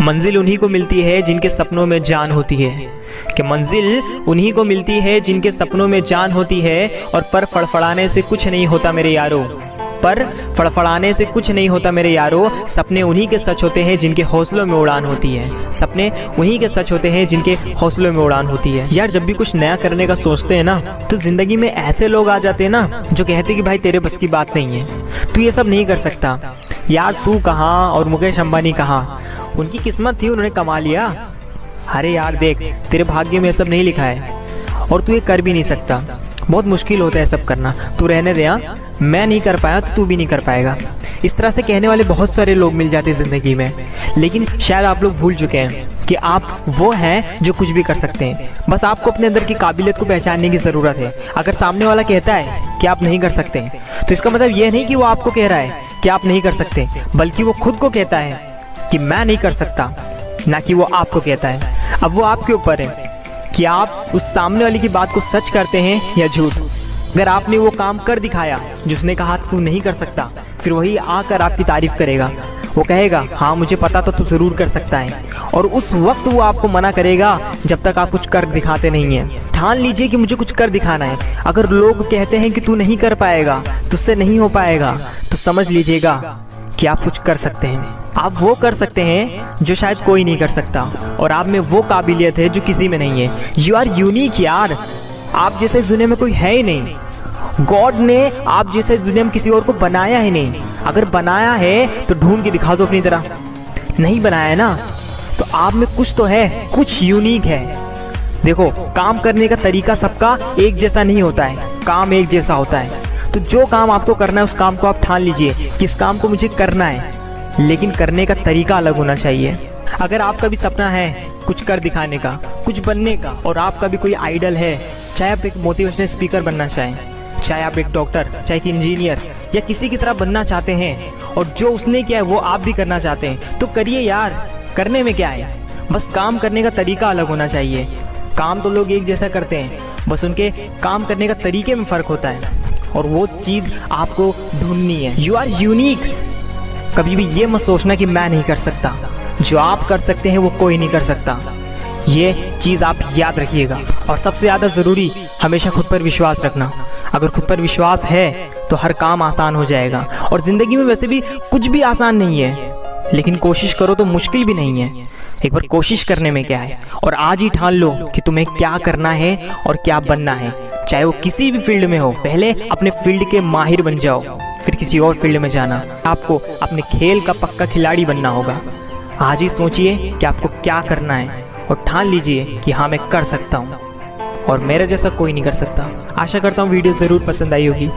मंजिल उन्हीं को मिलती है जिनके सपनों में जान होती है, कि मंजिल उन्हीं को मिलती है जिनके सपनों में जान होती है। और पर फड़फड़ाने से कुछ नहीं होता मेरे यारों, पर फड़फड़ाने से कुछ नहीं होता मेरे यारों। सपने उन्हीं के सच होते हैं जिनके हौसलों में उड़ान होती है, सपने उन्हीं के सच होते हैं जिनके हौसलों में उड़ान होती है। यार जब भी कुछ नया करने का सोचते हैं ना, तो जिंदगी में ऐसे लोग आ जाते हैं ना जो कहते हैं कि भाई तेरे बस की बात नहीं है, तू ये सब नहीं कर सकता। यार तू कहाँ और मुकेश अंबानी कहाँ, उनकी किस्मत थी, उन्होंने कमा लिया। अरे यार देख, तेरे भाग्य में सब नहीं लिखा है और तू ये कर भी नहीं सकता। बहुत मुश्किल होता है सब करना, तू रहने दे। मैं नहीं कर पाया तो तू भी नहीं कर पाएगा। इस तरह से कहने वाले बहुत सारे लोग मिल जाते हैं ज़िंदगी में, लेकिन शायद आप लोग भूल चुके हैं कि आप वो हैं जो कुछ भी कर सकते हैं। बस आपको अपने अंदर की काबिलियत को पहचानने की ज़रूरत है। अगर सामने वाला कहता है कि आप नहीं कर सकते, तो इसका मतलब ये नहीं कि वो आपको कह रहा है कि आप नहीं कर सकते, बल्कि वो खुद को कहता है कि मैं नहीं कर सकता, ना कि वो आपको कहता है। अब वो आपके ऊपर है कि आप उस सामने वाले की बात को सच करते हैं या झूठ। अगर आपने वो काम कर दिखाया जिसने कहा तू नहीं कर सकता, फिर वही आकर आपकी तारीफ करेगा। वो कहेगा हाँ मुझे पता तो तू ज़रूर कर सकता है, और उस वक्त वो आपको मना करेगा जब तक आप कुछ कर दिखाते नहीं हैं। ठान लीजिए कि मुझे कुछ कर दिखाना है। अगर लोग कहते हैं कि तू नहीं कर पाएगा, तुझसे नहीं हो पाएगा, तो समझ लीजिएगा कि आप कुछ कर सकते हैं। आप वो कर सकते हैं जो शायद कोई नहीं कर सकता, और आप में वो काबिलियत है जो किसी में नहीं है। यू आर यूनिक यार, आप जैसे इस दुनिया में कोई है ही नहीं। गॉड ने आप जैसे इस दुनिया में किसी और को बनाया ही नहीं। अगर बनाया है तो ढूंढ के दिखा दो अपनी तरह। नहीं बनाया है ना, तो आप में कुछ तो है, कुछ यूनिक है। देखो, काम करने का तरीका सबका एक जैसा नहीं होता है, काम एक जैसा होता है। तो जो काम आपको करना है उस काम को आप ठान लीजिए कि इस काम को मुझे करना है, लेकिन करने का तरीका अलग होना चाहिए। अगर आपका भी सपना है कुछ कर दिखाने का, कुछ बनने का, और आपका भी कोई आइडल है, चाहे आप एक मोटिवेशनल स्पीकर बनना चाहें, चाहे आप एक डॉक्टर, चाहे एक इंजीनियर या किसी की तरह बनना चाहते हैं, और जो उसने किया है वो आप भी करना चाहते हैं, तो करिए यार। करने में क्या है, बस काम करने का तरीका अलग होना चाहिए। काम तो लोग एक जैसा करते हैं, बस उनके काम करने का तरीके में फ़र्क होता है, और वो चीज़ आपको ढूंढनी है। You are unique. कभी भी ये मत सोचना कि मैं नहीं कर सकता। जो आप कर सकते हैं वो कोई नहीं कर सकता। ये चीज़ आप याद रखिएगा। और सबसे ज़्यादा ज़रूरी, हमेशा खुद पर विश्वास रखना। अगर खुद पर विश्वास है तो हर काम आसान हो जाएगा। और ज़िंदगी में वैसे भी कुछ भी आसान नहीं है, लेकिन कोशिश करो तो मुश्किल भी नहीं है। एक बार कोशिश करने में क्या है, और आज ही ठान लो कि तुम्हें क्या करना है और क्या बनना है, चाहे वो किसी भी फील्ड में हो। पहले अपने फील्ड के माहिर बन जाओ, फिर किसी और फील्ड में जाना। आपको अपने खेल का पक्का खिलाड़ी बनना होगा। आज ही सोचिए कि आपको क्या करना है, और ठान लीजिए कि हाँ मैं कर सकता हूँ, और मेरे जैसा कोई नहीं कर सकता। आशा करता हूँ वीडियो ज़रूर पसंद आई होगी।